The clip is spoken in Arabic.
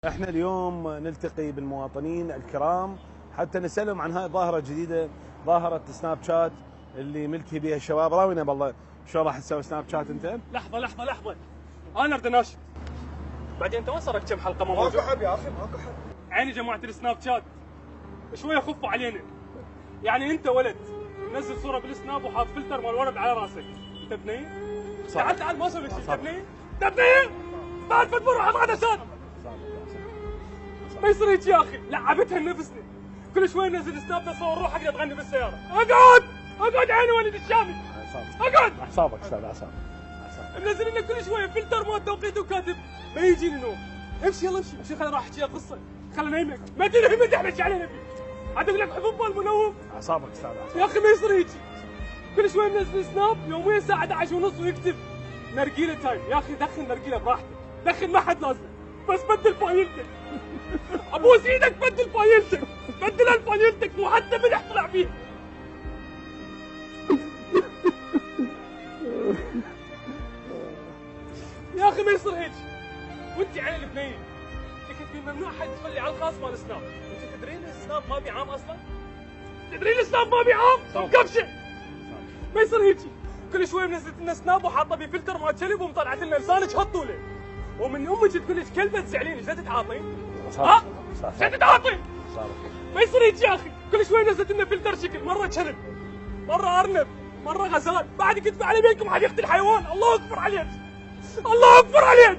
احنا اليوم نلتقي بالمواطنين الكرام حتى نسألهم عن هاي الظاهرة الجديدة، ظاهرة سناب شات اللي ملتهي بها الشباب. راوينا بالله شلون راح تسوي سناب شات انت؟ لحظة انا اريد اناشد. بعدين انت وين صار لك كم حلقة ما موجود؟ ماكو حد يا اخي ماكو حد. عيني جماعة السناب شات شوية خفوا علينا. يعني انت ولد منزل صورة بالسناب وحاط فلتر مال ورد على راسك، انت بني؟ تعال ما اسوي لك شيء، انت بني؟ انت بني؟ بعد فتمر وحط عدسات. ما يصير هيك يا اخي، لعبتها نفسنا. كل شوي ننزل سناب تصور روحك تغني بالسيارة. اقعد عيني ولد الشامي. اقعد. اعصابك استاذ، اعصابك. منزل لنا كل شويه فلتر مال توقيت وكاتب ما يجيني نوم. امشي يلا امشي خلينا راح احكي لك قصه، خلينا نيمك ما تنهي ما تحبش علينا فيه. عاد اقول لك حبوب المنوم. اعصابك استاذ، اعصابك. يا اخي ما يصير هيك. كل شوي منزل سناب يوميا الساعه 11 ونص ويكتب نرجيله تايم. يا اخي دخل نرجيله براحتك، دخل ما حد لازم، بس بدل فايلتك. ابوس ايدك بدل فايلتك، بدل فايلتك مو حتى ملح طلع فيها. يا اخي ما يصير هيك. وانت عين البنيه انت كنت ممنوع حد يصلي على الخاص مال السناب. انت تدرين السناب ما بي عام اصلا؟ تدرين السناب ما بي عام؟ كبشه. ما يصير هيك. كل شوي منزلت لنا سناب وحاطه بيه فلتر مال كلب ومطلعت لنا لسانك هالطوله. ومن امك تقول لك كلبه تزعلين، ايش تتعاطين؟ ها؟ ايش تتعاطين؟ ما يصير هيك يا اخي. كل شوي نزلت لنا فلتر شكل، مره كلب، مره ارنب، مره غزال، بعد كتب على بينكم حد يقتل حيوان. الله اكبر عليك، الله اكبر عليك.